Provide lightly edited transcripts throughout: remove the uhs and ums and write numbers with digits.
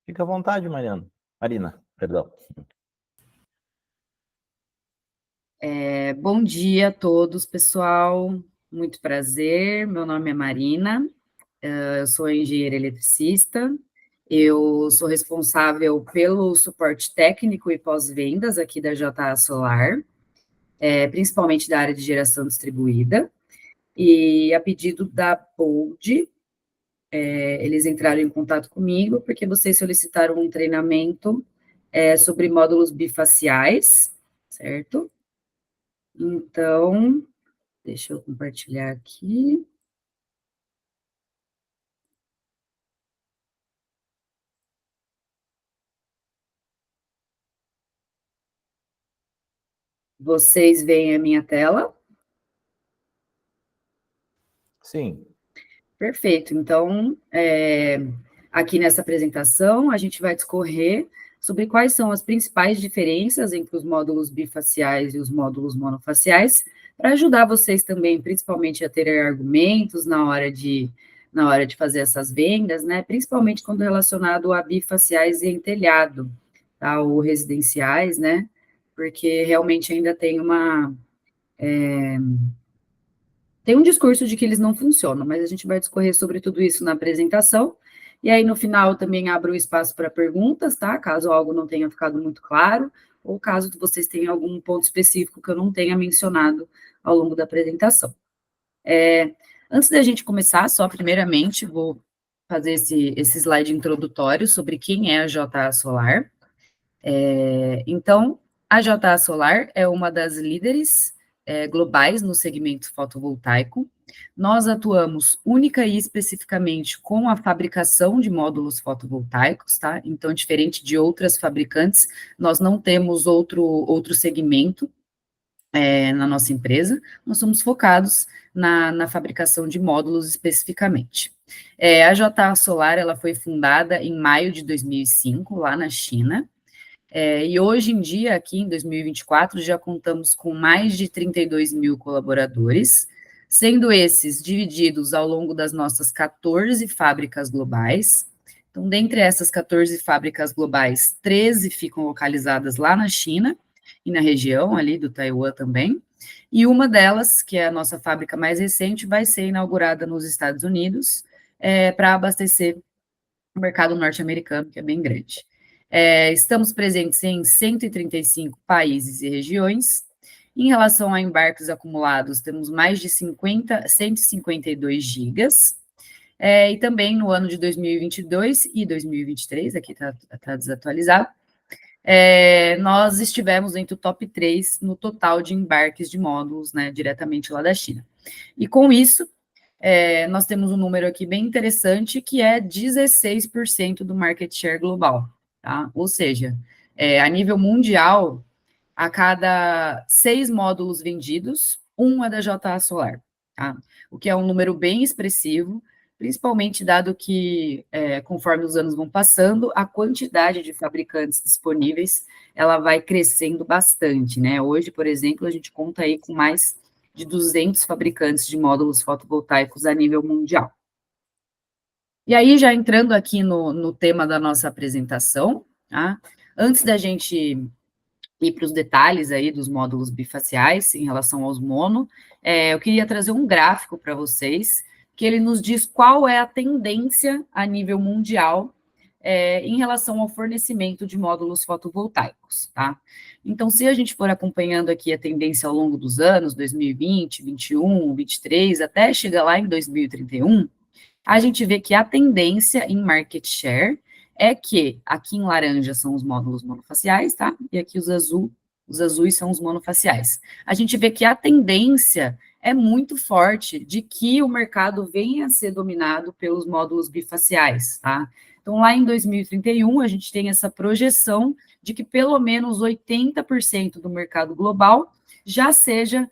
Fica à vontade, Mariana. Marina, perdão. Bom dia a todos, pessoal. Muito prazer. Meu nome é Marina, eu sou engenheira eletricista. Eu sou responsável pelo suporte técnico e pós-vendas aqui da JA Solar, principalmente da área de geração distribuída. E a pedido da Bold, eles entraram em contato comigo porque vocês solicitaram um treinamento sobre módulos bifaciais, certo? Então, deixa eu compartilhar aqui. Vocês veem a minha tela? Sim. Perfeito. Então, aqui nessa apresentação, a gente vai discorrer sobre quais são as principais diferenças entre os módulos bifaciais e os módulos monofaciais, para ajudar vocês também, principalmente, a terem argumentos na hora de fazer essas vendas, né? Principalmente quando relacionado a bifaciais em telhado, tá? Ou residenciais, né? Porque realmente ainda tem um discurso de que eles não funcionam, mas a gente vai discorrer sobre tudo isso na apresentação. E aí, no final, também abro o espaço para perguntas, tá? Caso algo não tenha ficado muito claro, ou caso vocês tenham algum ponto específico que eu não tenha mencionado ao longo da apresentação. Antes da gente começar, só primeiramente, vou fazer esse slide introdutório sobre quem é a JA Solar. Então, a JA Solar é uma das líderes globais no segmento fotovoltaico. Nós atuamos única e especificamente com a fabricação de módulos fotovoltaicos, tá? Então, diferente de outras fabricantes, nós não temos outro segmento na nossa empresa, nós somos focados na fabricação de módulos especificamente. A JA Solar, ela foi fundada em maio de 2005, lá na China, e hoje em dia, aqui em 2024, já contamos com mais de 32 mil colaboradores, sendo esses divididos ao longo das nossas 14 fábricas globais. Então, dentre essas 14 fábricas globais, 13 ficam localizadas lá na China e na região ali do Taiwan também. E uma delas, que é a nossa fábrica mais recente, vai ser inaugurada nos Estados Unidos para abastecer o mercado norte-americano, que é bem grande. Estamos presentes em 135 países e regiões. Em relação a embarques acumulados, temos mais de 152 gigas. E também no ano de 2022 e 2023, aqui está desatualizado, nós estivemos entre o top 3 no total de embarques de módulos, né, diretamente lá da China. E com isso, nós temos um número aqui bem interessante, que é 16% do market share global, tá? Ou seja, a nível mundial, a cada 6 módulos vendidos, um é da JA Solar, tá? O que é um número bem expressivo, principalmente dado que, conforme os anos vão passando, a quantidade de fabricantes disponíveis, ela vai crescendo bastante, né? Hoje, por exemplo, a gente conta aí com mais de 200 fabricantes de módulos fotovoltaicos a nível mundial. E aí, já entrando aqui no tema da nossa apresentação, tá? Antes da gente ir para os detalhes aí dos módulos bifaciais em relação aos mono, eu queria trazer um gráfico para vocês, que ele nos diz qual é a tendência a nível mundial em relação ao fornecimento de módulos fotovoltaicos, tá? Então, se a gente for acompanhando aqui a tendência ao longo dos anos, 2020, 21, 23, até chegar lá em 2031, a gente vê que a tendência em market share é que aqui em laranja são os módulos monofaciais, tá? E aqui os azuis são os monofaciais. A gente vê que a tendência é muito forte de que o mercado venha a ser dominado pelos módulos bifaciais, tá? Então, lá em 2031, a gente tem essa projeção de que pelo menos 80% do mercado global já esteja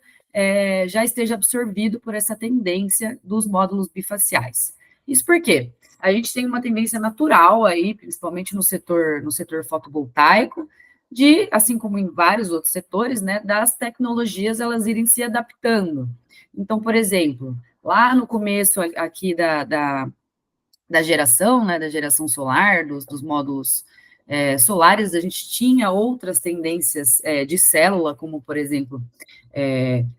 absorvido por essa tendência dos módulos bifaciais. Isso por quê? A gente tem uma tendência natural aí, principalmente no setor fotovoltaico, de, assim como em vários outros setores, né, das tecnologias elas irem se adaptando. Então, por exemplo, lá no começo aqui da geração, né, da geração solar, dos módulos solares, a gente tinha outras tendências de célula, como, por exemplo,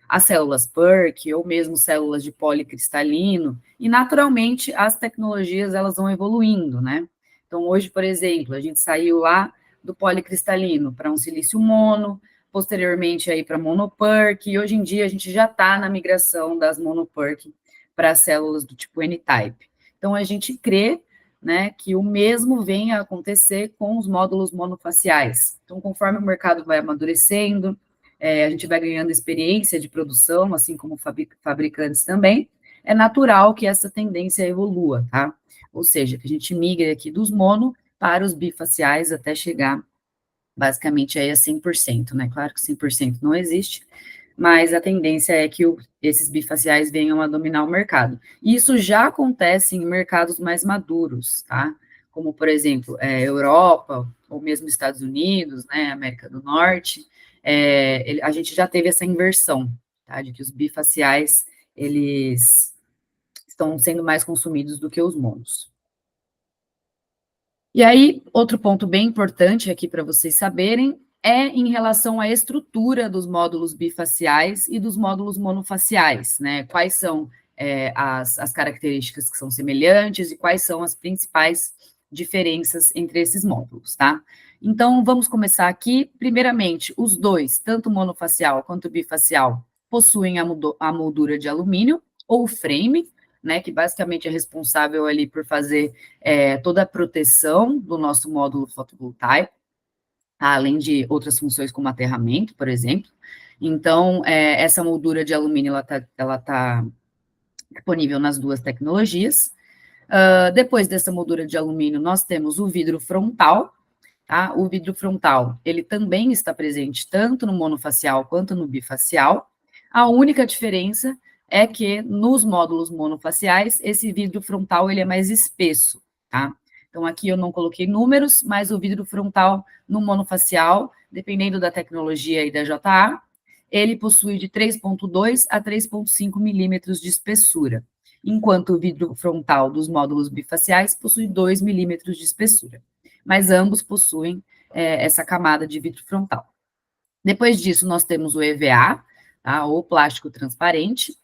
as células PERC, ou mesmo células de policristalino, e, naturalmente, as tecnologias, elas vão evoluindo, né? Então, hoje, por exemplo, a gente saiu lá do policristalino para um silício mono, posteriormente aí para monoPERC, e hoje em dia a gente já está na migração das monoPERC para as células do tipo N-type. Então, a gente crê, né, que o mesmo venha a acontecer com os módulos monofaciais. Então, conforme o mercado vai amadurecendo, a gente vai ganhando experiência de produção, assim como fabricantes também, é natural que essa tendência evolua, tá? Ou seja, que a gente migre aqui dos mono para os bifaciais até chegar, basicamente, aí a 100%, né? Claro que 100% não existe, mas a tendência é que esses bifaciais venham a dominar o mercado. E isso já acontece em mercados mais maduros, tá? Como, por exemplo, Europa, ou mesmo Estados Unidos, né, América do Norte, a gente já teve essa inversão, tá? De que os bifaciais, eles estão sendo mais consumidos do que os monos. E aí, outro ponto bem importante aqui para vocês saberem é em relação à estrutura dos módulos bifaciais e dos módulos monofaciais, né? Quais são as características que são semelhantes e quais são as principais diferenças entre esses módulos, tá? Então, vamos começar aqui. Primeiramente, os dois, tanto monofacial quanto bifacial, possuem a moldura de alumínio ou frame, né, que basicamente é responsável ali por fazer toda a proteção do nosso módulo fotovoltaico, além de outras funções como aterramento, por exemplo. Então, essa moldura de alumínio, ela tá disponível nas duas tecnologias. Depois dessa moldura de alumínio, nós temos o vidro frontal, tá? O vidro frontal, ele também está presente tanto no monofacial quanto no bifacial. A única diferença é que nos módulos monofaciais, esse vidro frontal ele é mais espesso, tá? Então, aqui eu não coloquei números, mas o vidro frontal no monofacial, dependendo da tecnologia e da JA, ele possui de 3,2 a 3,5 milímetros de espessura, enquanto o vidro frontal dos módulos bifaciais possui 2 milímetros de espessura. Mas ambos possuem essa camada de vidro frontal. Depois disso, nós temos o EVA, tá, ou plástico transparente,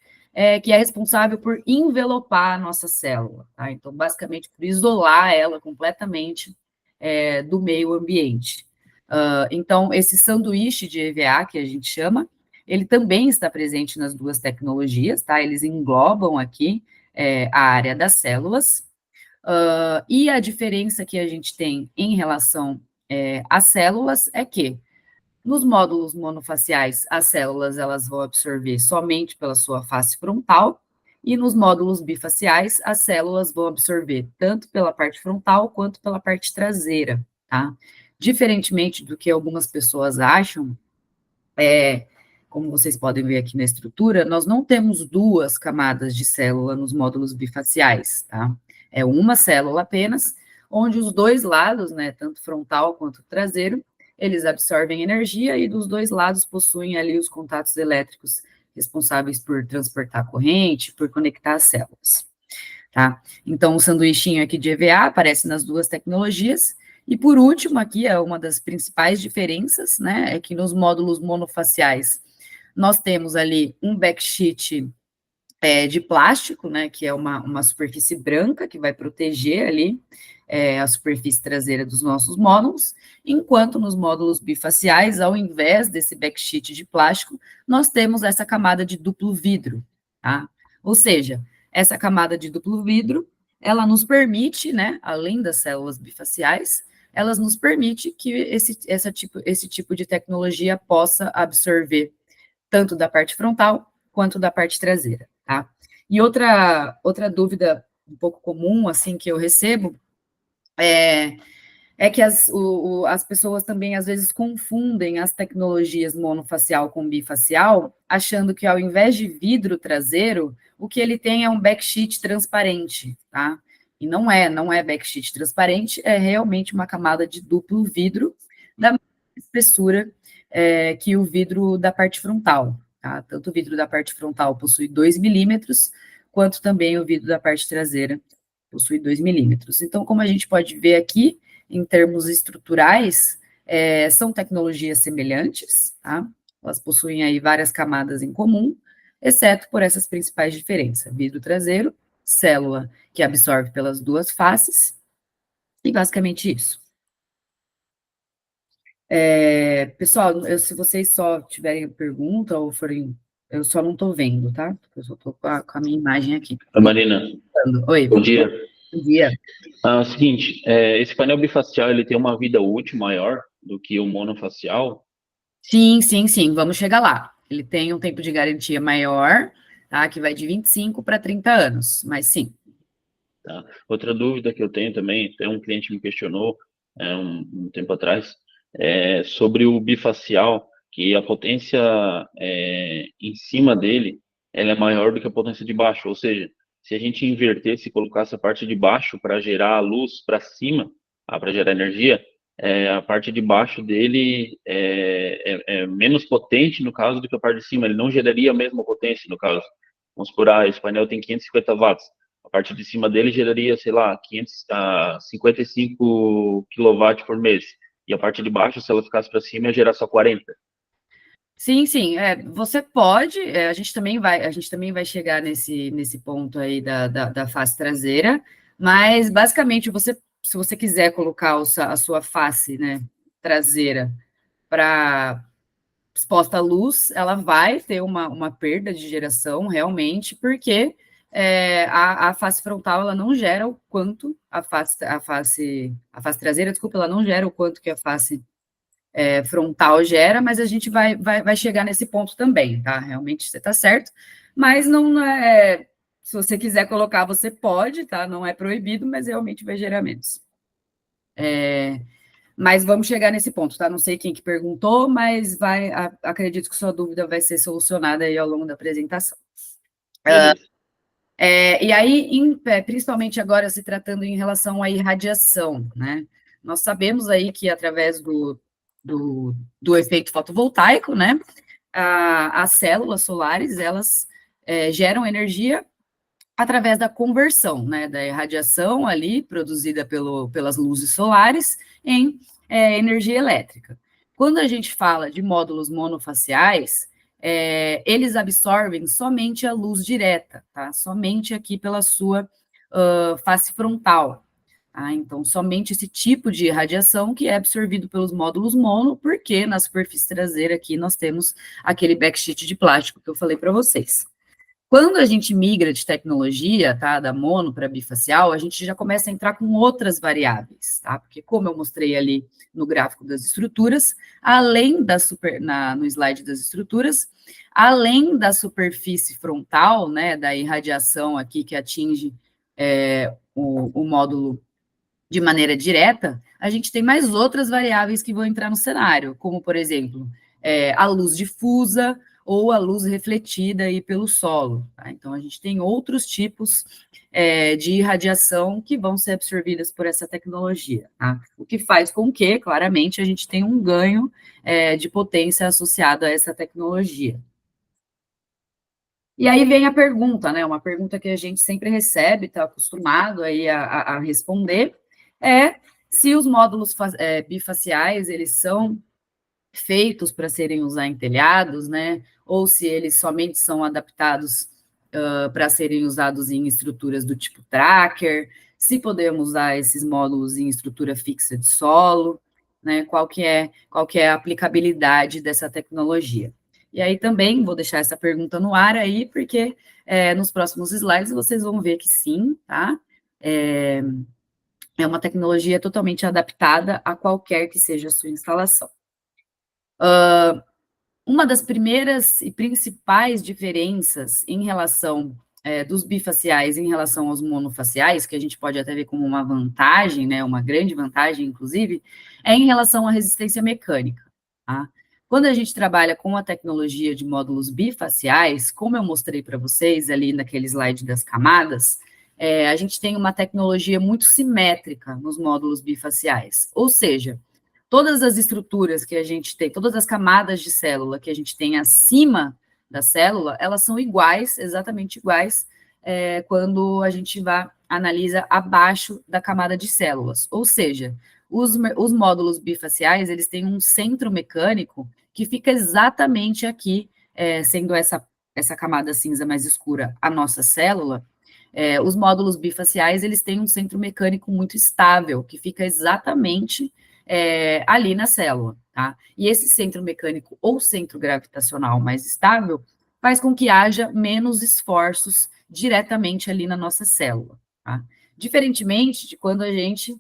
que é responsável por envelopar a nossa célula, tá? Então, basicamente, por isolar ela completamente do meio ambiente. Então, esse sanduíche de EVA, que a gente chama, ele também está presente nas duas tecnologias, tá? Eles englobam aqui a área das células, e a diferença que a gente tem em relação às células é que nos módulos monofaciais, as células elas vão absorver somente pela sua face frontal, e nos módulos bifaciais, as células vão absorver tanto pela parte frontal quanto pela parte traseira, tá? Diferentemente do que algumas pessoas acham, como vocês podem ver aqui na estrutura, nós não temos duas camadas de célula nos módulos bifaciais, tá? É uma célula apenas, onde os dois lados, né, tanto frontal quanto traseiro, eles absorvem energia e dos dois lados possuem ali os contatos elétricos responsáveis por transportar corrente, por conectar as células, tá? Então, o sanduichinho aqui de EVA aparece nas duas tecnologias. E por último, aqui é uma das principais diferenças, né, é que nos módulos monofaciais nós temos ali um backsheet de plástico, né, que é uma superfície branca que vai proteger ali a superfície traseira dos nossos módulos, enquanto nos módulos bifaciais, ao invés desse backsheet de plástico, nós temos essa camada de duplo vidro, tá? Ou seja, essa camada de duplo vidro, ela nos permite, né, além das células bifaciais, elas nos permite que esse tipo de tecnologia possa absorver tanto da parte frontal quanto da parte traseira, tá? E outra dúvida um pouco comum, assim, que eu recebo é que as pessoas também, às vezes, confundem as tecnologias monofacial com bifacial, achando que, ao invés de vidro traseiro, o que ele tem é um backsheet transparente, tá? E não é backsheet transparente, é realmente uma camada de duplo vidro da mesma espessura que o vidro da parte frontal, tá? Tanto o vidro da parte frontal possui 2 milímetros, quanto também o vidro da parte traseira possui 2 milímetros. Então, como a gente pode ver aqui, em termos estruturais, são tecnologias semelhantes, tá? Elas possuem aí várias camadas em comum, exceto por essas principais diferenças: vidro traseiro, célula que absorve pelas duas faces, e basicamente isso. Pessoal, se vocês só tiverem pergunta ou forem, eu só não estou vendo, tá? Eu só estou com a minha imagem aqui. Oi, Marina. Oi. Bom dia. Bom dia. Seguinte, esse painel bifacial ele tem uma vida útil maior do que o monofacial? Sim. Vamos chegar lá. Ele tem um tempo de garantia maior, tá? Que vai de 25 para 30 anos, mas sim. Tá. Outra dúvida que eu tenho também, até um cliente me questionou um tempo atrás, sobre o bifacial, que a potência em cima dele ela é maior do que a potência de baixo, ou seja, se a gente invertesse e colocasse a parte de baixo para gerar a luz para cima, para gerar energia, a parte de baixo dele é menos potente, no caso, do que a parte de cima. Ele não geraria a mesma potência, no caso. Vamos supor, esse painel tem 550 watts. A parte de cima dele geraria, sei lá, 55 kW por mês. E a parte de baixo, se ela ficasse para cima, ia gerar só 40. Sim, você pode, a gente também vai chegar nesse ponto aí da face traseira, mas basicamente se você quiser colocar a sua face, né, traseira para exposta à luz, ela vai ter uma perda de geração realmente, porque a face frontal ela não gera o quanto a face traseira, desculpa, ela não gera o quanto que a face frontal gera, mas a gente vai chegar nesse ponto também, tá? Realmente você está certo, mas não é. Se você quiser colocar, você pode, tá? Não é proibido, mas realmente vai gerar menos. Mas vamos chegar nesse ponto, tá? Não sei quem que perguntou, mas acredito que sua dúvida vai ser solucionada aí ao longo da apresentação. E aí, principalmente agora se tratando em relação à irradiação, né? Nós sabemos aí que através do efeito fotovoltaico, né? As células solares, elas geram energia através da conversão, né? Da irradiação ali, produzida pelas luzes solares, em energia elétrica. Quando a gente fala de módulos monofaciais, eles absorvem somente a luz direta, tá? Somente aqui pela sua face frontal. Tá? Então, somente esse tipo de radiação que é absorvido pelos módulos mono, porque na superfície traseira aqui nós temos aquele backsheet de plástico que eu falei para vocês. Quando a gente migra de tecnologia, tá, da mono para bifacial, a gente já começa a entrar com outras variáveis, tá? Porque como eu mostrei ali no gráfico das estruturas, além no slide das estruturas, além da superfície frontal, né, da irradiação aqui que atinge o módulo de maneira direta, a gente tem mais outras variáveis que vão entrar no cenário, como, por exemplo, a luz difusa ou a luz refletida aí pelo solo. Tá? Então, a gente tem outros tipos de irradiação que vão ser absorvidas por essa tecnologia. Tá? O que faz com que, claramente, a gente tenha um ganho de potência associado a essa tecnologia. E aí vem a pergunta, né? Uma pergunta que a gente sempre recebe, está acostumado aí a responder, se os módulos bifaciais, eles são feitos para serem usados em telhados, né? Ou se eles somente são adaptados para serem usados em estruturas do tipo tracker, se podemos usar esses módulos em estrutura fixa de solo, né? Qual que é a aplicabilidade dessa tecnologia? E aí também vou deixar essa pergunta no ar aí, porque nos próximos slides vocês vão ver que sim, tá? É uma tecnologia totalmente adaptada a qualquer que seja a sua instalação. Uma das primeiras e principais diferenças em relação dos bifaciais em relação aos monofaciais, que a gente pode até ver como uma vantagem, né, uma grande vantagem, inclusive, é em relação à resistência mecânica. Tá? Quando a gente trabalha com a tecnologia de módulos bifaciais, como eu mostrei para vocês ali naquele slide das camadas, a gente tem uma tecnologia muito simétrica nos módulos bifaciais, ou seja, todas as estruturas que a gente tem, todas as camadas de célula que a gente tem acima da célula, elas são iguais, exatamente iguais, quando a gente analisa abaixo da camada de células. Ou seja, os módulos bifaciais, eles têm um centro mecânico que fica exatamente aqui, sendo essa camada cinza mais escura a nossa célula. Os módulos bifaciais, eles têm um centro mecânico muito estável, que fica exatamente ali na célula, tá? E esse centro mecânico ou centro gravitacional mais estável faz com que haja menos esforços diretamente ali na nossa célula, tá? Diferentemente de quando a gente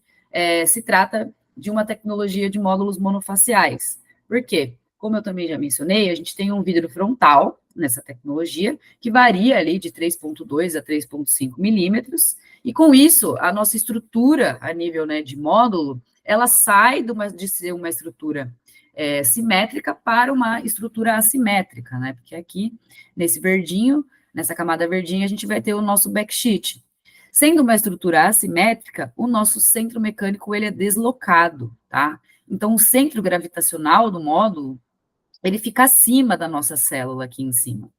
se trata de uma tecnologia de módulos monofaciais. Por quê? Como eu também já mencionei, a gente tem um vidro frontal nessa tecnologia, que varia ali de 3,2 a 3,5 milímetros, e com isso, a nossa estrutura a nível, né, de módulo, ela sai de ser uma estrutura simétrica para uma estrutura assimétrica, né, porque aqui, nesse verdinho, nessa camada verdinha, a gente vai ter o nosso backsheet. Sendo uma estrutura assimétrica, o nosso centro mecânico, ele é deslocado, tá? Então, o centro gravitacional do módulo, ele fica acima da nossa célula aqui em cima.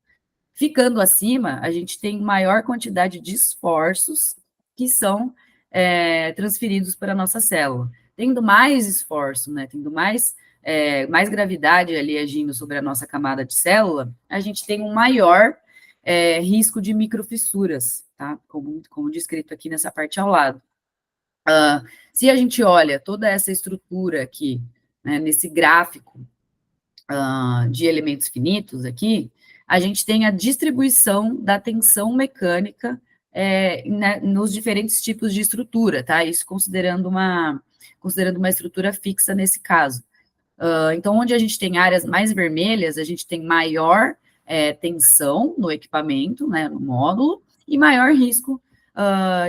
Ficando acima, a gente tem maior quantidade de esforços que são transferidos para a nossa célula. Tendo mais esforço, né, tendo mais gravidade ali agindo sobre a nossa camada de célula, a gente tem um maior risco de microfissuras, tá? Como descrito aqui nessa parte ao lado. Se a gente olha toda essa estrutura aqui, né, nesse gráfico de elementos finitos aqui, a gente tem a distribuição da tensão mecânica nos diferentes tipos de estrutura, tá? Isso considerando uma estrutura fixa nesse caso. Então, onde a gente tem áreas mais vermelhas, a gente tem maior tensão no equipamento, né, no módulo, e maior risco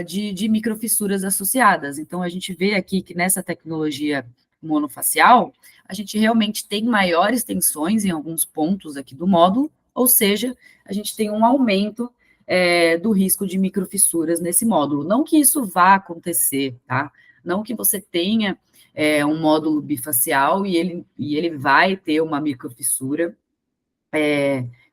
de microfissuras associadas. Então, a gente vê aqui que nessa tecnologia monofacial, a gente realmente tem maiores tensões em alguns pontos aqui do módulo, ou seja, a gente tem um aumento do risco de microfissuras nesse módulo. Não que isso vá acontecer, tá? Não que você tenha um módulo bifacial e ele vai ter uma microfissura,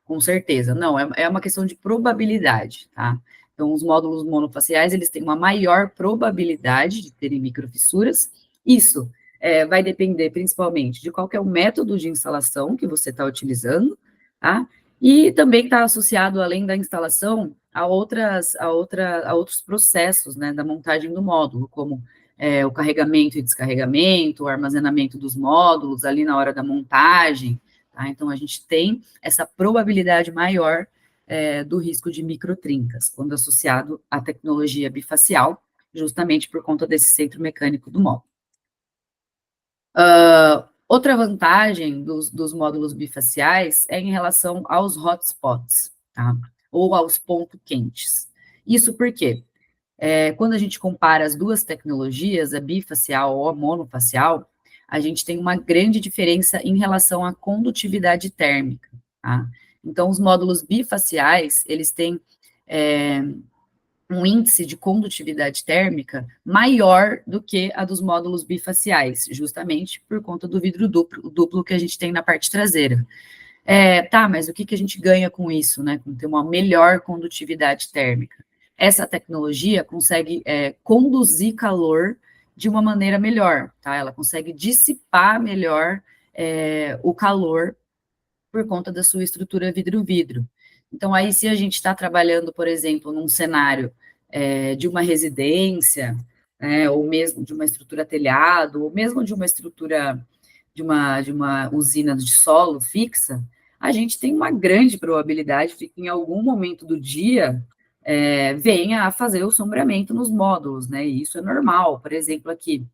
com certeza. Não, é uma questão de probabilidade, tá? Então, os módulos monofaciais, eles têm uma maior probabilidade de terem microfissuras. Isso vai depender principalmente de qual que é o método de instalação que você está utilizando, tá? E também está associado, além da instalação, a outros processos, né, da montagem do módulo, como o carregamento e descarregamento, o armazenamento dos módulos ali na hora da montagem, tá? Então, a gente tem essa probabilidade maior do risco de microtrincas, quando associado à tecnologia bifacial, justamente por conta desse centro mecânico do módulo. Outra vantagem dos módulos bifaciais é em relação aos hotspots, tá? Ou aos pontos quentes. Isso porque, quando a gente compara as duas tecnologias, a bifacial ou a monofacial, a gente tem uma grande diferença em relação à condutividade térmica, tá? Então, os módulos bifaciais, eles têm um índice de condutividade térmica maior do que a dos módulos bifaciais, justamente por conta do vidro duplo que a gente tem na parte traseira. Tá, mas o que a gente ganha com isso, né? Com ter uma melhor condutividade térmica? Essa tecnologia consegue conduzir calor de uma maneira melhor, tá? Ela consegue dissipar melhor o calor por conta da sua estrutura vidro-vidro. Então, aí, se a gente está trabalhando, por exemplo, num cenário de uma residência, ou mesmo de uma estrutura telhado, ou mesmo de uma estrutura de uma usina de solo fixa, a gente tem uma grande probabilidade de que em algum momento do dia venha a fazer o sombreamento nos módulos, né? E isso é normal. Por exemplo, aqui,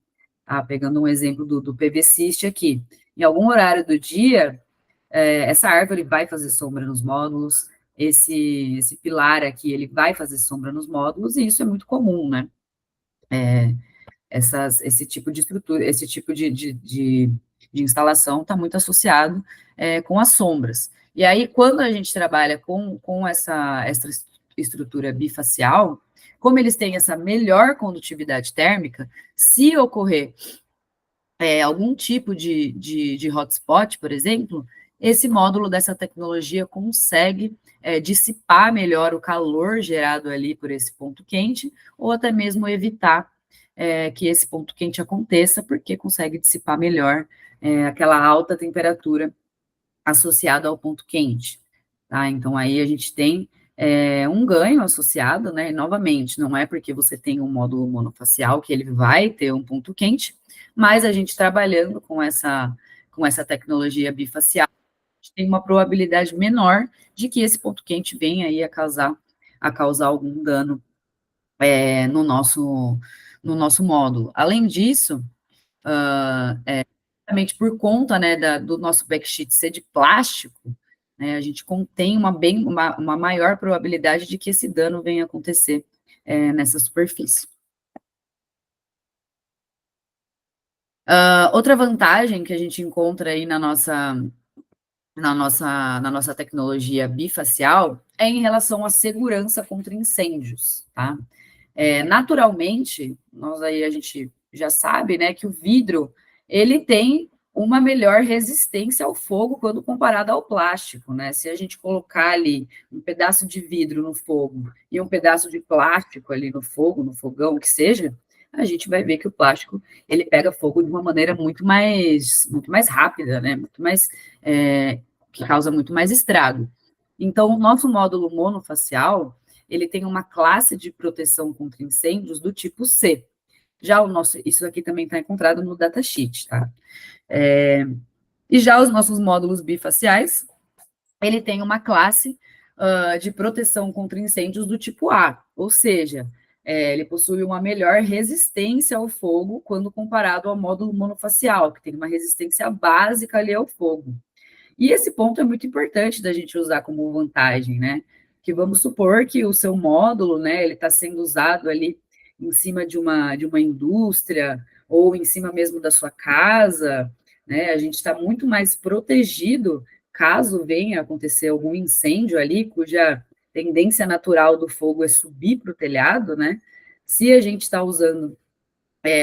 pegando um exemplo do PVCist aqui, em algum horário do dia, essa árvore vai fazer sombra nos módulos, esse pilar aqui, ele vai fazer sombra nos módulos, e isso é muito comum, né? Esse tipo de estrutura, esse tipo de instalação está muito associado com as sombras. E aí, quando a gente trabalha com essa estrutura bifacial, como eles têm essa melhor condutividade térmica, se ocorrer algum tipo de hotspot, por exemplo, esse módulo dessa tecnologia consegue dissipar melhor o calor gerado ali por esse ponto quente, ou até mesmo evitar que esse ponto quente aconteça, porque consegue dissipar melhor aquela alta temperatura associada ao ponto quente. Tá? Então, aí a gente tem um ganho associado, né? E, novamente, não é porque você tem um módulo monofacial que ele vai ter um ponto quente, mas a gente trabalhando com essa tecnologia bifacial, a gente tem uma probabilidade menor de que esse ponto quente venha aí a causar algum dano no nosso módulo. Além disso, justamente por conta, né, do nosso backsheet ser de plástico, né, a gente contém uma maior probabilidade de que esse dano venha a acontecer nessa superfície. Outra vantagem que a gente encontra aí na nossa tecnologia bifacial é em relação à segurança contra incêndios, tá? Naturalmente, a gente já sabe, né, que o vidro, ele tem uma melhor resistência ao fogo quando comparado ao plástico, né? Se a gente colocar ali um pedaço de vidro no fogo e um pedaço de plástico ali no fogo, no fogão, que seja, a gente vai ver que o plástico, ele pega fogo de uma maneira muito mais rápida, né? Que causa muito mais estrago. Então, o nosso módulo monofacial, ele tem uma classe de proteção contra incêndios do tipo C. Já isso aqui também está encontrado no datasheet, tá? E já os nossos módulos bifaciais, ele tem uma classe de proteção contra incêndios do tipo A, ou seja, ele possui uma melhor resistência ao fogo quando comparado ao módulo monofacial, que tem uma resistência básica ali ao fogo. E esse ponto é muito importante da gente usar como vantagem, né? Que vamos supor que o seu módulo, né, ele está sendo usado ali em cima de uma indústria ou em cima mesmo da sua casa, né? A gente está muito mais protegido caso venha acontecer algum incêndio ali, cuja tendência natural do fogo é subir para o telhado, né? Se a gente está usando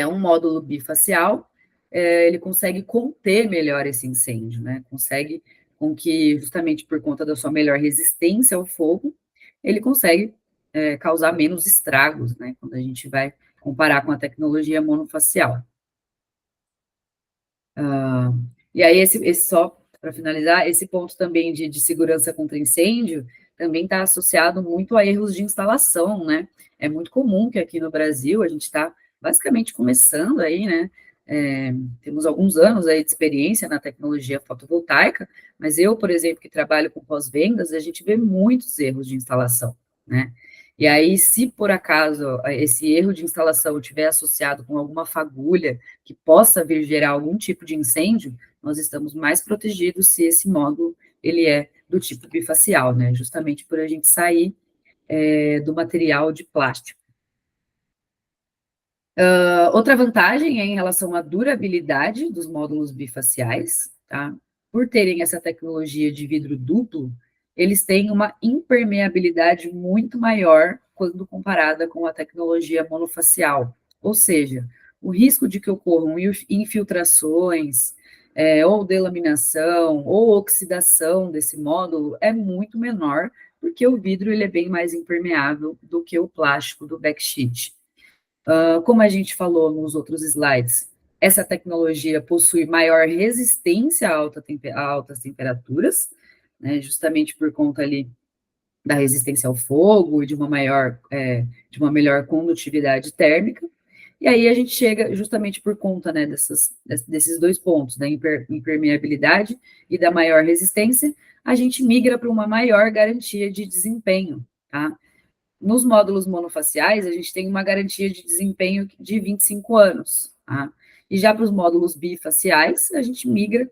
um módulo bifacial, ele consegue conter melhor esse incêndio, né? Consegue com que, justamente por conta da sua melhor resistência ao fogo, ele consegue causar menos estragos, né? Quando a gente vai comparar com a tecnologia monofacial. E aí, só para finalizar, esse ponto também de segurança contra incêndio também está associado muito a erros de instalação, né? É muito comum que aqui no Brasil a gente está basicamente começando aí, né? Temos alguns anos aí de experiência na tecnologia fotovoltaica, mas eu, por exemplo, que trabalho com pós-vendas, a gente vê muitos erros de instalação, né? E aí, se por acaso esse erro de instalação estiver associado com alguma fagulha que possa vir gerar algum tipo de incêndio, nós estamos mais protegidos se esse módulo ele é do tipo bifacial, né? Justamente por a gente sair do material de plástico. Outra vantagem é em relação à durabilidade dos módulos bifaciais, tá? Por terem essa tecnologia de vidro duplo, eles têm uma impermeabilidade muito maior quando comparada com a tecnologia monofacial. Ou seja, o risco de que ocorram infiltrações, ou delaminação, ou oxidação desse módulo é muito menor, porque o vidro ele é bem mais impermeável do que o plástico do backsheet. Como a gente falou nos outros slides, essa tecnologia possui maior resistência a altas temperaturas, né, justamente por conta ali da resistência ao fogo e de uma melhor condutividade térmica. E aí a gente chega justamente por conta, né, desses dois pontos, da impermeabilidade e da maior resistência, a gente migra para uma maior garantia de desempenho, tá? Nos módulos monofaciais, a gente tem uma garantia de desempenho de 25 anos, tá? E já para os módulos bifaciais, a gente migra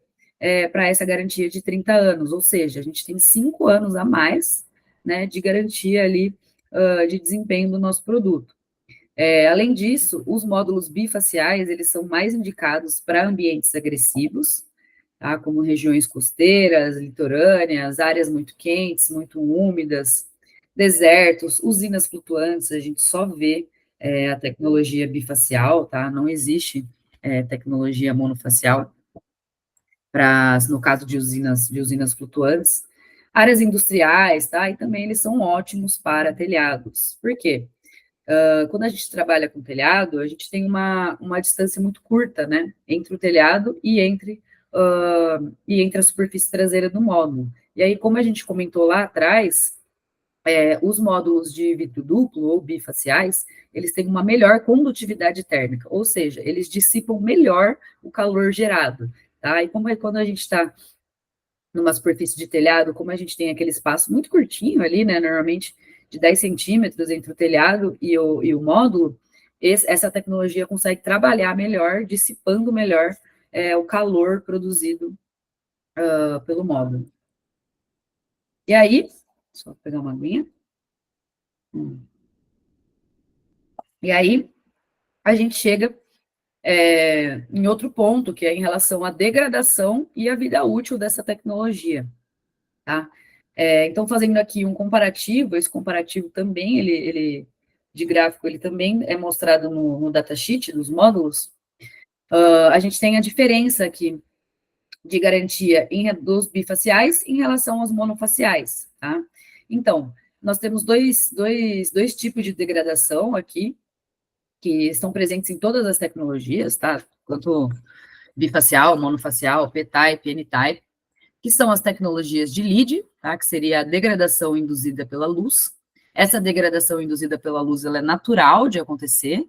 para essa garantia de 30 anos, ou seja, a gente tem 5 anos a mais, né, de garantia ali de desempenho do nosso produto. Além disso, os módulos bifaciais, eles são mais indicados para ambientes agressivos, tá? Como regiões costeiras, litorâneas, áreas muito quentes, muito úmidas, desertos, usinas flutuantes, a gente só vê a tecnologia bifacial, tá? Não existe tecnologia monofacial. no caso de usinas flutuantes, áreas industriais, tá? E também eles são ótimos para telhados. Por quê? Quando a gente trabalha com telhado, a gente tem uma distância muito curta, né, entre o telhado e entre a superfície traseira do módulo. E aí, como a gente comentou lá atrás, os módulos de vidro duplo ou bifaciais, eles têm uma melhor condutividade térmica, ou seja, eles dissipam melhor o calor gerado, tá? E como é quando a gente está numa superfície de telhado, como a gente tem aquele espaço muito curtinho ali, né, normalmente de 10 centímetros entre o telhado e o módulo, essa tecnologia consegue trabalhar melhor, dissipando melhor o calor produzido pelo módulo. E aí, só pegar uma aguinha. E aí, a gente chega em outro ponto, que é em relação à degradação e à vida útil dessa tecnologia, tá? Então, fazendo aqui um comparativo, esse comparativo também, ele de gráfico, ele também é mostrado no datasheet dos módulos. A gente tem a diferença aqui de garantia dos bifaciais em relação aos monofaciais, tá? Então, nós temos dois tipos de degradação aqui, que estão presentes em todas as tecnologias, tá? Tanto bifacial, monofacial, P-type, N-type, que são as tecnologias de LID, tá? Que seria a degradação induzida pela luz. Essa degradação induzida pela luz, ela é natural de acontecer,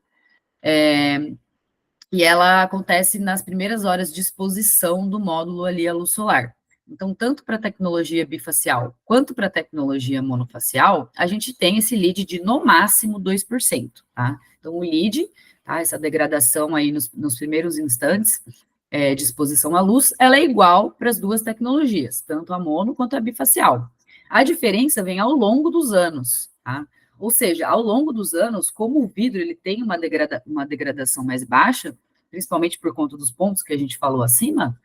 e ela acontece nas primeiras horas de exposição do módulo ali à luz solar. Então, tanto para a tecnologia bifacial quanto para a tecnologia monofacial, a gente tem esse LID de no máximo 2%, tá? Então, o LID, tá, essa degradação aí nos primeiros instantes de exposição à luz, ela é igual para as duas tecnologias, tanto a mono quanto a bifacial. A diferença vem ao longo dos anos, tá? Ou seja, ao longo dos anos, como o vidro ele tem uma degradação mais baixa, principalmente por conta dos pontos que a gente falou acima,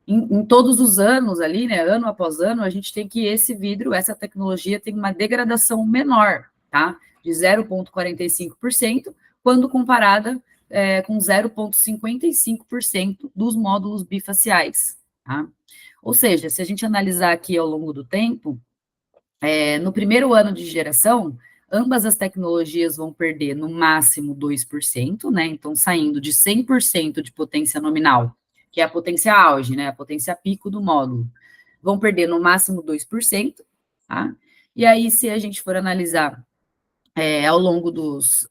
em todos os anos ali, né, ano após ano, a gente tem que esse vidro, essa tecnologia tem uma degradação menor, tá? De 0,45%, quando comparada com 0,55% dos módulos bifaciais, tá? Ou seja, se a gente analisar aqui ao longo do tempo, no primeiro ano de geração, ambas as tecnologias vão perder no máximo 2%, né? Então, saindo de 100% de potência nominal, que é a potência auge, né? A potência pico do módulo, vão perder no máximo 2%, tá? E aí, se a gente for analisar ao longo dos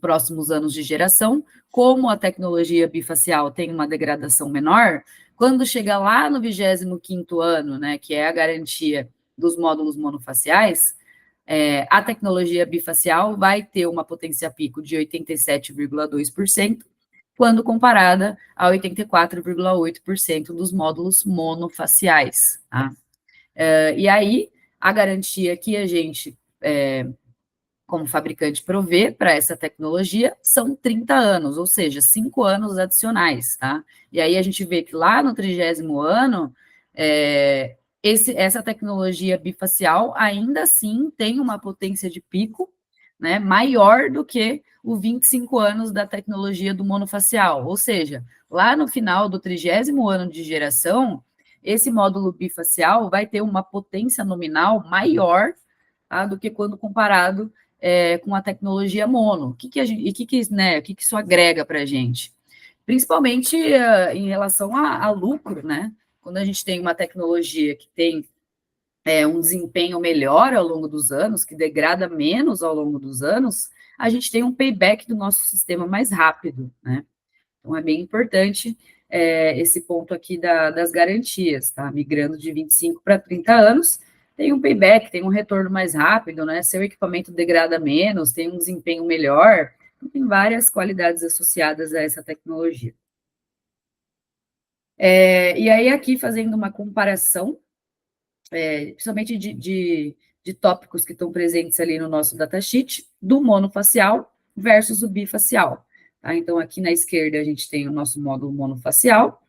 próximos anos de geração, como a tecnologia bifacial tem uma degradação menor, quando chega lá no 25º ano, né, que é a garantia dos módulos monofaciais, a tecnologia bifacial vai ter uma potência pico de 87,2%, quando comparada a 84,8% dos módulos monofaciais. Tá? E aí, a garantia que a gente como fabricante provê para essa tecnologia são 30 anos, ou seja, 5 anos adicionais, tá? E aí a gente vê que lá no 30º ano, essa tecnologia bifacial ainda assim tem uma potência de pico, né, maior do que os 25 anos da tecnologia do monofacial, ou seja, lá no final do 30º ano de geração, esse módulo bifacial vai ter uma potência nominal maior, tá, do que quando comparado com a tecnologia mono. O que isso agrega para a gente? Principalmente em relação a lucro, né? Quando a gente tem uma tecnologia que tem um desempenho melhor ao longo dos anos, que degrada menos ao longo dos anos, a gente tem um payback do nosso sistema mais rápido, né? Então, é bem importante esse ponto aqui das garantias, tá? Migrando de 25 para 30 anos, tem um payback, tem um retorno mais rápido, né? Seu equipamento degrada menos, tem um desempenho melhor, então, tem várias qualidades associadas a essa tecnologia. E aí, aqui, fazendo uma comparação, principalmente de tópicos que estão presentes ali no nosso datasheet, do monofacial versus o bifacial. Tá? Então, aqui na esquerda, a gente tem o nosso módulo monofacial,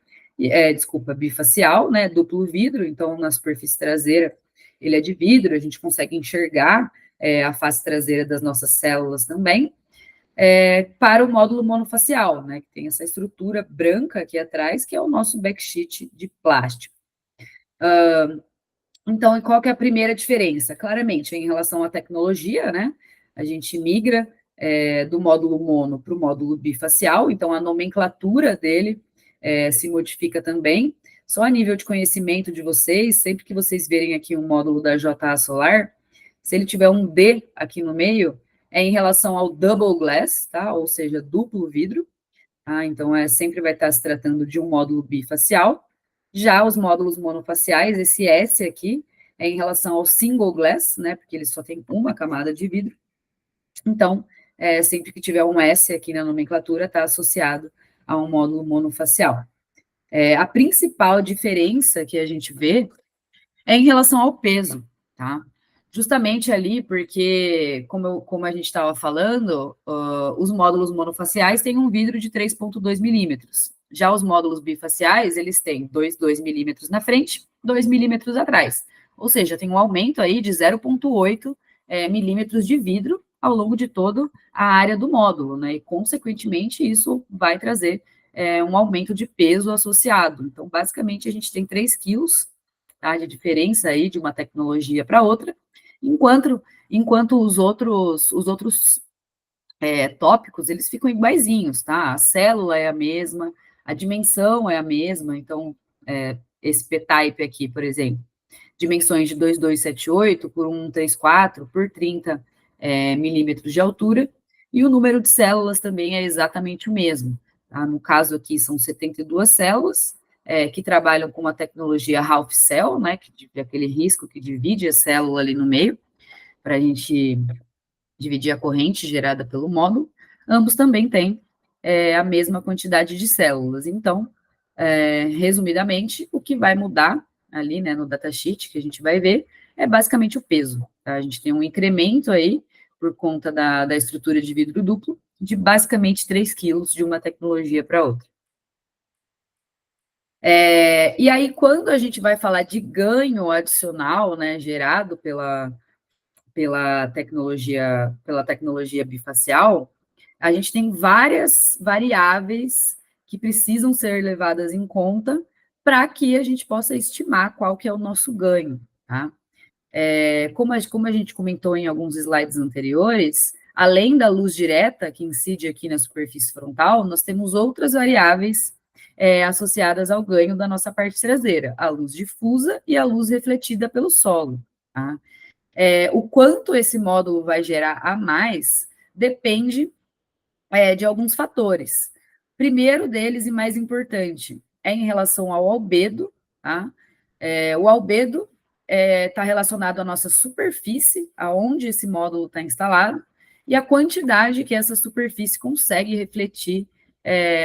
bifacial, né? Duplo vidro, então, na superfície traseira, ele é de vidro, a gente consegue enxergar a face traseira das nossas células também. para o módulo monofacial, né, que tem essa estrutura branca aqui atrás, que é o nosso backsheet de plástico. Então, qual que é a primeira diferença? Claramente, em relação à tecnologia, né, a gente migra do módulo mono para o módulo bifacial, então a nomenclatura dele se modifica também. Só a nível de conhecimento de vocês, sempre que vocês verem aqui um módulo da JA Solar, se ele tiver um D aqui no meio, é em relação ao double glass, tá? Ou seja, duplo vidro. Tá? Então, sempre vai estar se tratando de um módulo bifacial. Já os módulos monofaciais, esse S aqui, é em relação ao single glass, né? Porque ele só tem uma camada de vidro. Então, sempre que tiver um S aqui na nomenclatura, está associado a um módulo monofacial. A principal diferença que a gente vê é em relação ao peso, tá? Justamente ali porque, como a gente estava falando, os módulos monofaciais têm um vidro de 3,2 milímetros. Já os módulos bifaciais, eles têm 2 milímetros na frente, 2 milímetros atrás. Ou seja, tem um aumento aí de 0,8 milímetros de vidro ao longo de toda a área do módulo, né? E, consequentemente, isso vai trazer um aumento de peso associado. Então, basicamente, a gente tem 3 quilos, tá, de diferença aí de uma tecnologia para outra, enquanto os outros tópicos, eles ficam iguaizinhos, tá? A célula é a mesma, a dimensão é a mesma, então, esse P-type aqui, por exemplo, dimensões de 2278 por 134 por 30 milímetros de altura, e o número de células também é exatamente o mesmo. Tá? No caso aqui, são 72 células, que trabalham com uma tecnologia half cell, né, que é aquele risco que divide a célula ali no meio, para a gente dividir a corrente gerada pelo módulo. Ambos também têm a mesma quantidade de células. Então, resumidamente, o que vai mudar ali, né, no datasheet, que a gente vai ver, é basicamente o peso. Tá? A gente tem um incremento aí, por conta da estrutura de vidro duplo, de basicamente 3 quilos de uma tecnologia para outra. E aí, quando a gente vai falar de ganho adicional, né, gerado pela tecnologia bifacial, a gente tem várias variáveis que precisam ser levadas em conta para que a gente possa estimar qual que é o nosso ganho, tá? Como a gente comentou em alguns slides anteriores, além da luz direta que incide aqui na superfície frontal, nós temos outras variáveis associadas ao ganho da nossa parte traseira, a luz difusa e a luz refletida pelo solo. Tá? O quanto esse módulo vai gerar a mais depende de alguns fatores. Primeiro deles, e mais importante, é em relação ao albedo. Tá? O albedo está relacionado à nossa superfície, aonde esse módulo está instalado, e a quantidade que essa superfície consegue refletir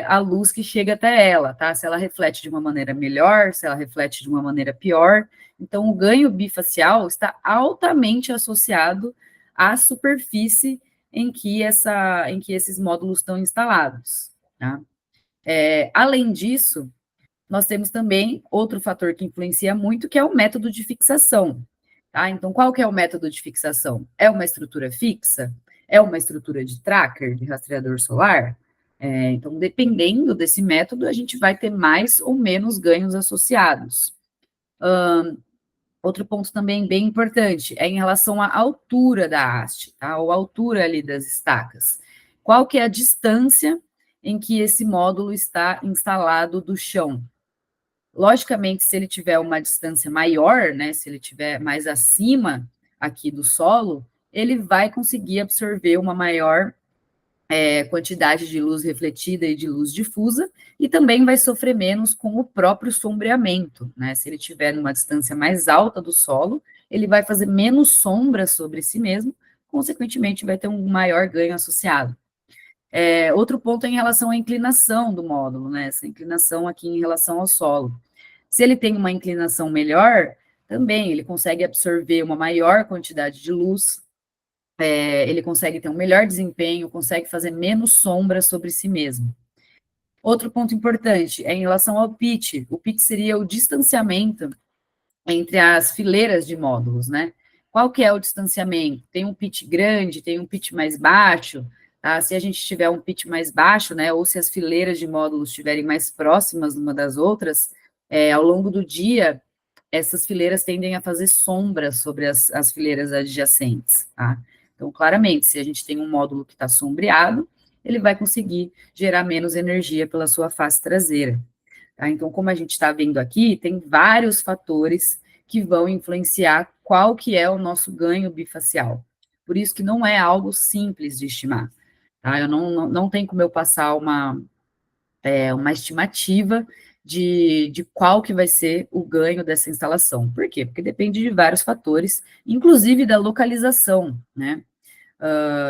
a luz que chega até ela, tá? Se ela reflete de uma maneira melhor, se ela reflete de uma maneira pior. Então, o ganho bifacial está altamente associado à superfície em que esses módulos estão instalados, tá? Além disso, nós temos também outro fator que influencia muito, que é o método de fixação. Tá? Então, qual que é o método de fixação? É uma estrutura fixa? É uma estrutura de tracker, de rastreador solar? Então, dependendo desse método, a gente vai ter mais ou menos ganhos associados. Outro ponto também bem importante é em relação à altura da haste, tá? Ou altura ali das estacas. Qual que é a distância em que esse módulo está instalado do chão? Logicamente, se ele tiver uma distância maior, né, se ele tiver mais acima aqui do solo, ele vai conseguir absorver uma maior quantidade de luz refletida e de luz difusa, e também vai sofrer menos com o próprio sombreamento, né? Se ele estiver numa distância mais alta do solo, ele vai fazer menos sombra sobre si mesmo, consequentemente vai ter um maior ganho associado. Outro ponto é em relação à inclinação do módulo, né? Essa inclinação aqui em relação ao solo. Se ele tem uma inclinação melhor, também ele consegue absorver uma maior quantidade de luz, ele consegue ter um melhor desempenho, consegue fazer menos sombra sobre si mesmo. Outro ponto importante é em relação ao pitch. O pitch seria o distanciamento entre as fileiras de módulos, né? Qual que é o distanciamento? Tem um pitch grande, tem um pitch mais baixo, tá? Se a gente tiver um pitch mais baixo, né, ou se as fileiras de módulos estiverem mais próximas uma das outras, ao longo do dia, essas fileiras tendem a fazer sombra sobre as fileiras adjacentes, tá? Então, claramente, se a gente tem um módulo que está sombreado, ele vai conseguir gerar menos energia pela sua face traseira. Tá? Então, como a gente está vendo aqui, tem vários fatores que vão influenciar qual que é o nosso ganho bifacial. Por isso que não é algo simples de estimar. Tá? Eu não tem como eu passar uma estimativa de qual que vai ser o ganho dessa instalação. Por quê? Porque depende de vários fatores, inclusive da localização, né?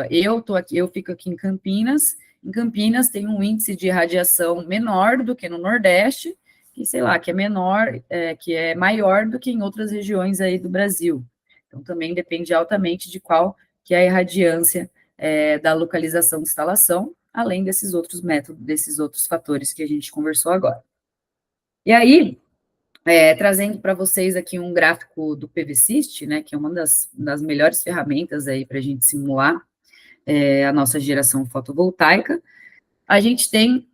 Eu fico aqui em Campinas. Em Campinas tem um índice de radiação menor do que no Nordeste, que, sei lá, que é menor, que é maior do que em outras regiões aí do Brasil. Então, também depende altamente de qual que é a irradiância da localização de instalação, além desses outros métodos, desses outros fatores que a gente conversou agora. E aí, trazendo para vocês aqui um gráfico do PVSYST, né, que é uma das melhores ferramentas aí para a gente simular a nossa geração fotovoltaica, a gente tem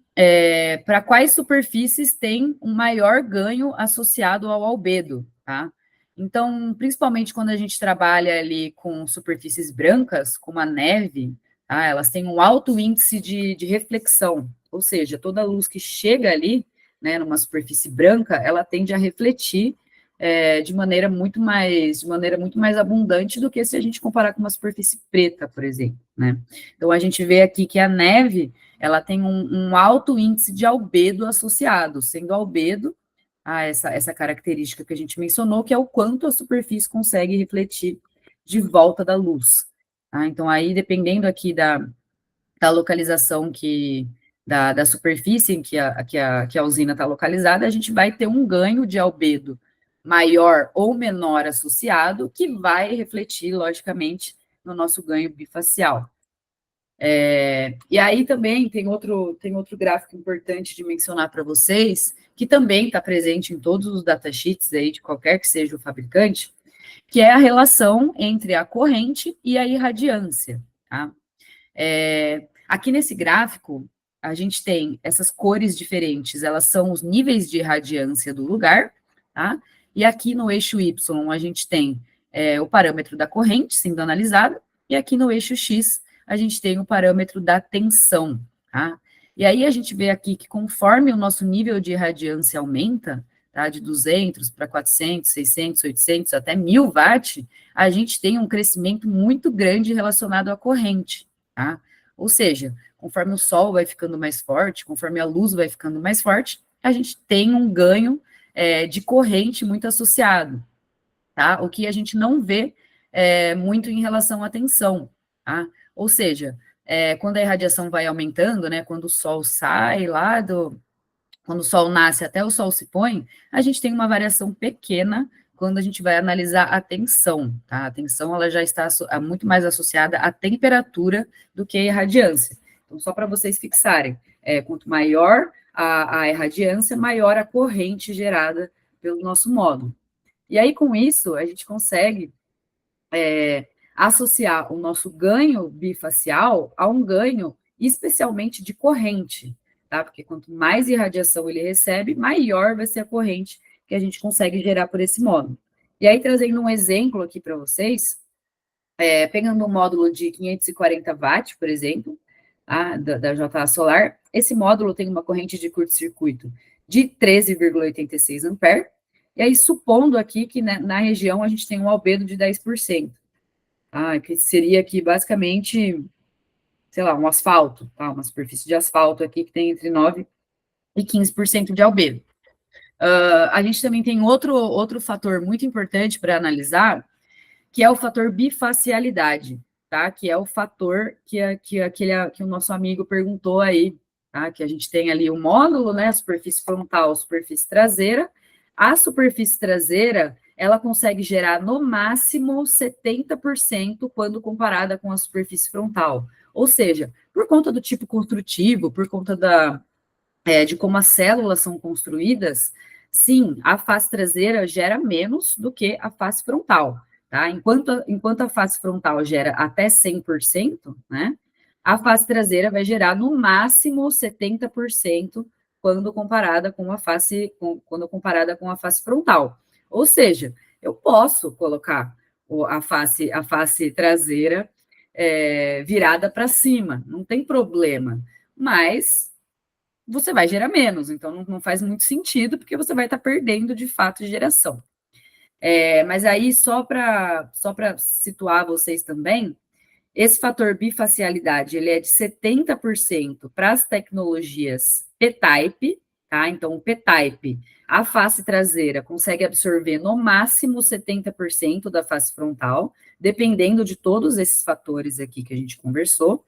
para quais superfícies tem um maior ganho associado ao albedo, tá? Então, principalmente quando a gente trabalha ali com superfícies brancas, como a neve, tá? Elas têm um alto índice de reflexão, ou seja, toda a luz que chega ali, né, numa superfície branca, ela tende a refletir de maneira muito mais abundante do que se a gente comparar com uma superfície preta, por exemplo, né? Então, a gente vê aqui que a neve, ela tem um alto índice de albedo associado, sendo albedo essa característica que a gente mencionou, que é o quanto a superfície consegue refletir de volta da luz. Tá? Então, aí, dependendo aqui da localização da superfície em que a usina está localizada, a gente vai ter um ganho de albedo maior ou menor associado, que vai refletir, logicamente, no nosso ganho bifacial. E aí também tem outro gráfico importante de mencionar para vocês, que também está presente em todos os datasheets aí, de qualquer que seja o fabricante, que é a relação entre a corrente e a irradiância, tá? Aqui nesse gráfico, a gente tem essas cores diferentes, elas são os níveis de irradiância do lugar, tá? E aqui no eixo Y, a gente tem o parâmetro da corrente sendo analisado, e aqui no eixo X, a gente tem o parâmetro da tensão, tá? E aí a gente vê aqui que conforme o nosso nível de irradiância aumenta, tá, de 200 para 400, 600, 800, até 1000 watt, a gente tem um crescimento muito grande relacionado à corrente, tá? Ou seja, conforme o sol vai ficando mais forte, conforme a luz vai ficando mais forte, a gente tem um ganho de corrente muito associado, tá? O que a gente não vê muito em relação à tensão, tá? Ou seja, quando a irradiação vai aumentando, né, quando o sol sai lá quando o sol nasce até o sol se põe, a gente tem uma variação pequena quando a gente vai analisar a tensão, tá? A tensão, ela já está muito mais associada à temperatura do que a irradiância. Então, só para vocês fixarem, quanto maior a irradiância, maior a corrente gerada pelo nosso módulo. E aí, com isso, a gente consegue associar o nosso ganho bifacial a um ganho especialmente de corrente, tá? Porque quanto mais irradiação ele recebe, maior vai ser a corrente que a gente consegue gerar por esse módulo. E aí, trazendo um exemplo aqui para vocês, pegando um módulo de 540 watts, por exemplo, da JA Solar, esse módulo tem uma corrente de curto-circuito de 13,86 amperes, e aí, supondo aqui que na região a gente tem um albedo de 10%, que seria aqui, basicamente, sei lá, um asfalto, tá? Uma superfície de asfalto aqui que tem entre 9% e 15% de albedo. A gente também tem outro fator muito importante para analisar, que é o fator bifacialidade, tá? Que é o fator que o nosso amigo perguntou aí, tá? Que a gente tem ali o módulo, né? A superfície frontal, a superfície traseira. A superfície traseira, ela consegue gerar no máximo 70% quando comparada com a superfície frontal. Ou seja, por conta do tipo construtivo, por conta de como as células são construídas, sim, a face traseira gera menos do que a face frontal, tá? Enquanto a face frontal gera até 100%, né? a face traseira vai gerar no máximo 70% quando comparada com a face frontal. Ou seja, eu posso colocar a face traseira virada para cima, não tem problema, mas você vai gerar menos, então não faz muito sentido, porque você vai estar perdendo de fato de geração. Mas aí, só para situar vocês também, esse fator bifacialidade, ele é de 70% para as tecnologias P-Type, tá? Então, o P-Type, a face traseira consegue absorver no máximo 70% da face frontal, dependendo de todos esses fatores aqui que a gente conversou.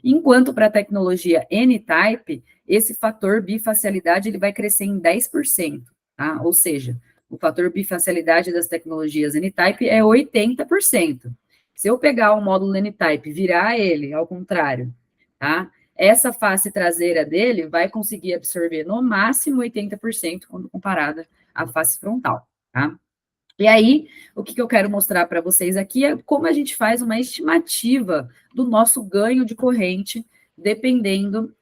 Enquanto para a tecnologia N-Type, esse fator bifacialidade, ele vai crescer em 10%, tá? Ou seja, o fator bifacialidade das tecnologias N-Type é 80%. Se eu pegar o módulo N-Type e virar ele ao contrário, tá? Essa face traseira dele vai conseguir absorver no máximo 80% quando comparada à face frontal, tá? E aí, o que eu quero mostrar para vocês aqui é como a gente faz uma estimativa do nosso ganho de corrente, dependendo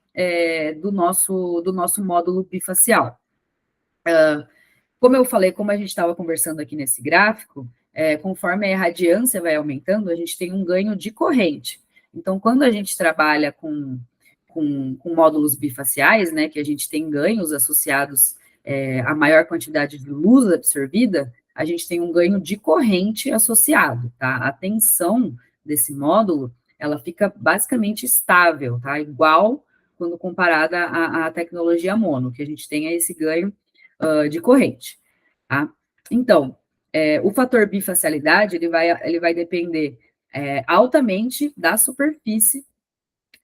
do nosso módulo bifacial. Como eu falei, como a gente estava conversando aqui nesse gráfico, conforme a radiância vai aumentando, a gente tem um ganho de corrente. Então, quando a gente trabalha com módulos bifaciais, né, que a gente tem ganhos associados a maior quantidade de luz absorvida, a gente tem um ganho de corrente associado, tá? A tensão desse módulo, ela fica basicamente estável, tá? Igual quando comparada à tecnologia mono, que a gente tem esse ganho de corrente, tá? Então, o fator bifacialidade, ele vai depender altamente da superfície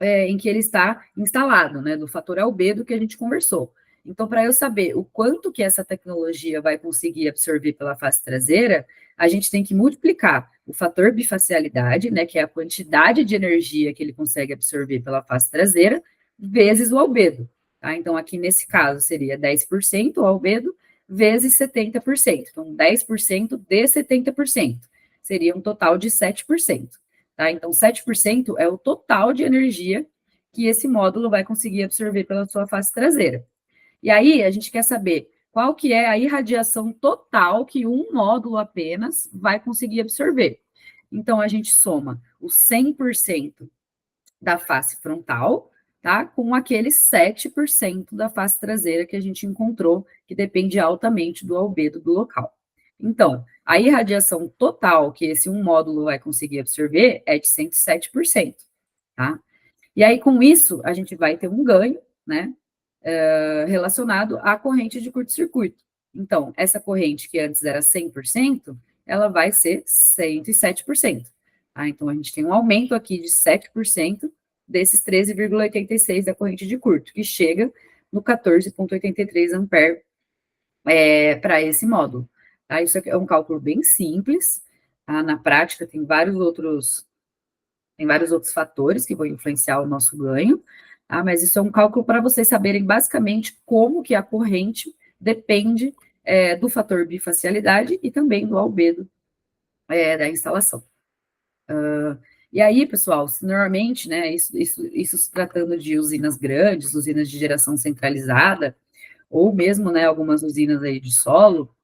em que ele está instalado, né? Do fator albedo que a gente conversou. Então, para eu saber o quanto que essa tecnologia vai conseguir absorver pela face traseira, a gente tem que multiplicar o fator bifacialidade, né, que é a quantidade de energia que ele consegue absorver pela face traseira, vezes o albedo. Tá? Então, aqui nesse caso, seria 10% o albedo, vezes 70%. Então, 10% de 70%. Seria um total de 7%. Tá? Então, 7% é o total de energia que esse módulo vai conseguir absorver pela sua face traseira. E aí, a gente quer saber qual que é a irradiação total que um módulo apenas vai conseguir absorver. Então, a gente soma os 100% da face frontal, tá? Com aqueles 7% da face traseira que a gente encontrou, que depende altamente do albedo do local. Então, a irradiação total que esse um módulo vai conseguir absorver é de 107%, tá? E aí, com isso, a gente vai ter um ganho, né? Relacionado à corrente de curto-circuito. Então, essa corrente que antes era 100%, ela vai ser 107%. Tá? Então, a gente tem um aumento aqui de 7% desses 13,86 da corrente de curto, que chega no 14,83 ampere para esse módulo. Tá? Isso aqui é um cálculo bem simples. Tá? Na prática, tem vários outros fatores que vão influenciar o nosso ganho. Tá? Mas isso é um cálculo para vocês saberem basicamente como que a corrente depende do fator bifacialidade e também do albedo da instalação. E aí, pessoal, normalmente, né, isso se tratando de usinas grandes, usinas de geração centralizada, ou mesmo, né, algumas usinas aí de solo,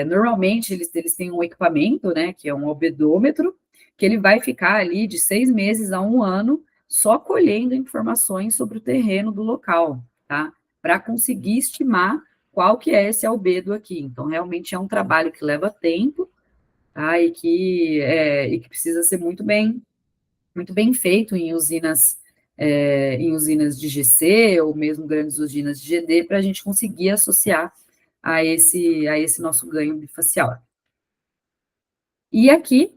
normalmente eles têm um equipamento, né, que é um albedômetro, que ele vai ficar ali de 6 meses a 1 ano só colhendo informações sobre o terreno do local, tá? Para conseguir estimar qual que é esse albedo aqui. Então, realmente é um trabalho que leva tempo, tá? E que precisa ser muito bem feito em usinas de GC ou mesmo grandes usinas de GD para a gente conseguir associar a esse nosso ganho bifacial. E aqui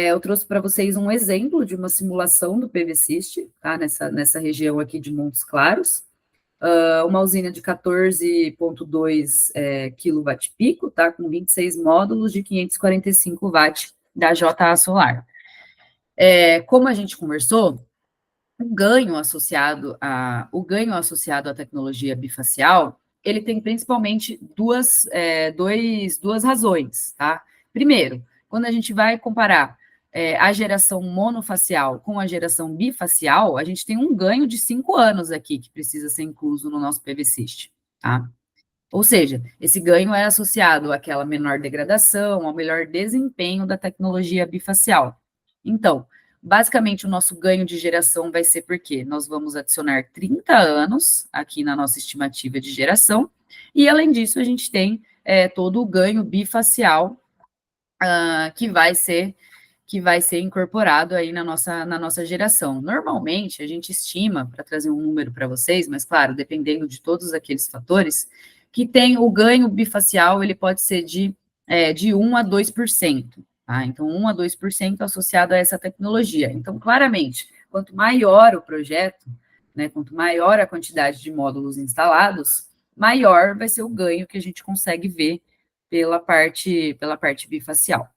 eu trouxe para vocês um exemplo de uma simulação do PV-Cyst, tá? Nessa região aqui de Montes Claros, uma usina de 14,2 kW-pico, tá? Com 26 módulos de 545 watt da JA Solar. Como a gente conversou, o ganho associado à tecnologia bifacial, ele tem principalmente duas razões, tá? Primeiro, quando a gente vai comparar a geração monofacial com a geração bifacial, a gente tem um ganho de 5 anos aqui, que precisa ser incluso no nosso PVSIST, tá? Ou seja, esse ganho é associado àquela menor degradação, ao melhor desempenho da tecnologia bifacial. Então, basicamente, o nosso ganho de geração vai ser porque nós vamos adicionar 30 anos aqui na nossa estimativa de geração, e além disso, a gente tem todo o ganho bifacial que vai ser incorporado aí na nossa geração. Normalmente, a gente estima, para trazer um número para vocês, mas claro, dependendo de todos aqueles fatores, que tem o ganho bifacial, ele pode ser de 1 a 2%, tá? Então, 1 a 2% associado a essa tecnologia. Então, claramente, quanto maior o projeto, né, quanto maior a quantidade de módulos instalados, maior vai ser o ganho que a gente consegue ver pela parte bifacial.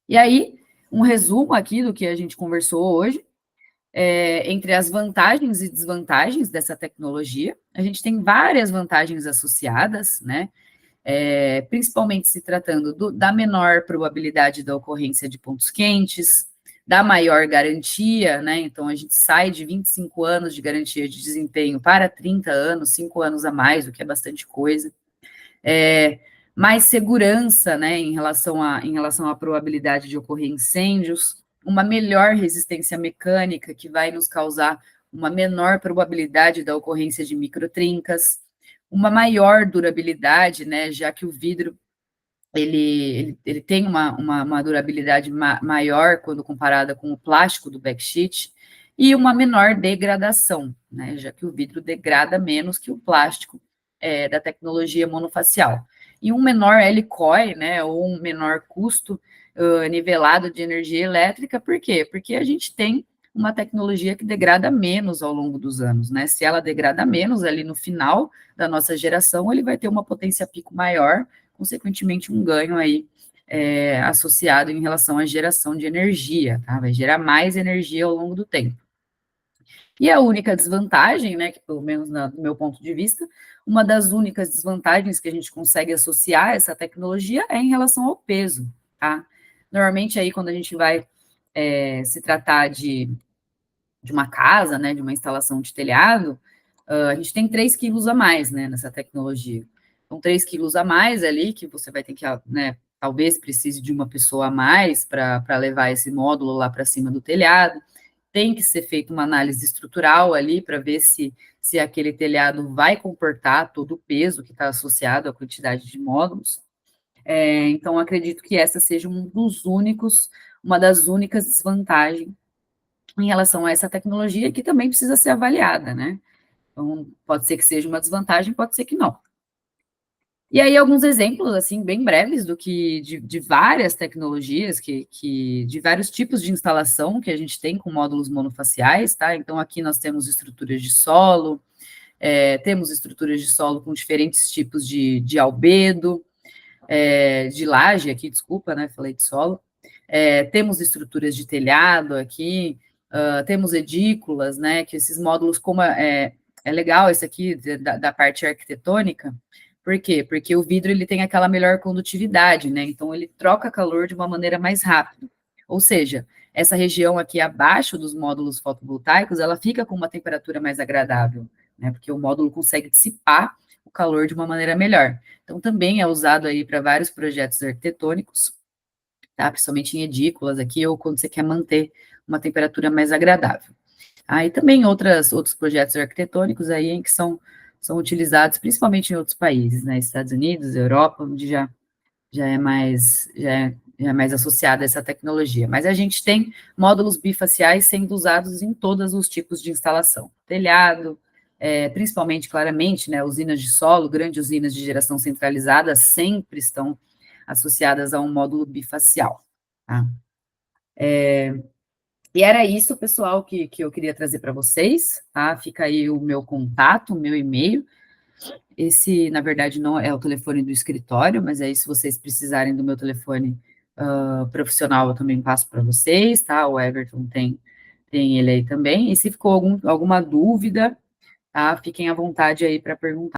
E aí, um resumo aqui do que a gente conversou hoje, entre as vantagens e desvantagens dessa tecnologia. A gente tem várias vantagens associadas, né? Principalmente se tratando da menor probabilidade da ocorrência de pontos quentes, da maior garantia, né? Então, a gente sai de 25 anos de garantia de desempenho para 30 anos, 5 anos a mais, o que é bastante coisa. Mais segurança, né, em relação à probabilidade de ocorrer incêndios, uma melhor resistência mecânica, que vai nos causar uma menor probabilidade da ocorrência de microtrincas, uma maior durabilidade, né, já que o vidro, ele tem uma durabilidade maior quando comparada com o plástico do backsheet, e uma menor degradação, né, já que o vidro degrada menos que o plástico da tecnologia monofacial. E um menor LCOE, né, ou um menor custo nivelado de energia elétrica, por quê? Porque a gente tem uma tecnologia que degrada menos ao longo dos anos, né? Se ela degrada menos ali no final da nossa geração, ele vai ter uma potência pico maior, consequentemente um ganho aí associado em relação à geração de energia, tá? Vai gerar mais energia ao longo do tempo. E a única desvantagem, né, que pelo menos do meu ponto de vista, uma das únicas desvantagens que a gente consegue associar a essa tecnologia é em relação ao peso, tá? Normalmente aí quando a gente vai se tratar de uma casa, né, de uma instalação de telhado, a gente tem 3 quilos a mais, né, nessa tecnologia. Então, 3 quilos a mais ali, que você vai ter que, né, talvez precise de uma pessoa a mais para levar esse módulo lá para cima do telhado. Tem que ser feita uma análise estrutural ali para ver se aquele telhado vai comportar todo o peso que está associado à quantidade de módulos. Então, acredito que essa seja uma das únicas desvantagens em relação a essa tecnologia que também precisa ser avaliada, né? Então, pode ser que seja uma desvantagem, pode ser que não. E aí, alguns exemplos, assim, bem breves de várias tecnologias, de vários tipos de instalação que a gente tem com módulos monofaciais, tá? Então, aqui nós temos estruturas de solo, temos estruturas de solo com diferentes tipos de albedo, de laje aqui, desculpa, né? Falei de solo. Temos estruturas de telhado aqui, temos edículas, né? Que esses módulos, como é legal esse aqui, da parte arquitetônica. Por quê? Porque o vidro ele tem aquela melhor condutividade, né? Então ele troca calor de uma maneira mais rápida. Ou seja, essa região aqui abaixo dos módulos fotovoltaicos, ela fica com uma temperatura mais agradável, né? Porque o módulo consegue dissipar o calor de uma maneira melhor. Então também é usado aí para vários projetos arquitetônicos, tá? Principalmente em edículas aqui, ou quando você quer manter uma temperatura mais agradável. Aí também outros projetos arquitetônicos aí em que são utilizados principalmente em outros países, né, Estados Unidos, Europa, onde já é mais associada a essa tecnologia. Mas a gente tem módulos bifaciais sendo usados em todos os tipos de instalação. Telhado, principalmente, claramente, né, usinas de solo, grandes usinas de geração centralizada sempre estão associadas a um módulo bifacial, tá? E era isso, pessoal, que eu queria trazer para vocês, tá? Fica aí o meu contato, o meu e-mail. Esse, na verdade, não é o telefone do escritório, mas aí, se vocês precisarem do meu telefone profissional, eu também passo para vocês, tá? O Everton tem ele aí também. E se ficou alguma dúvida, tá? Fiquem à vontade aí para perguntar.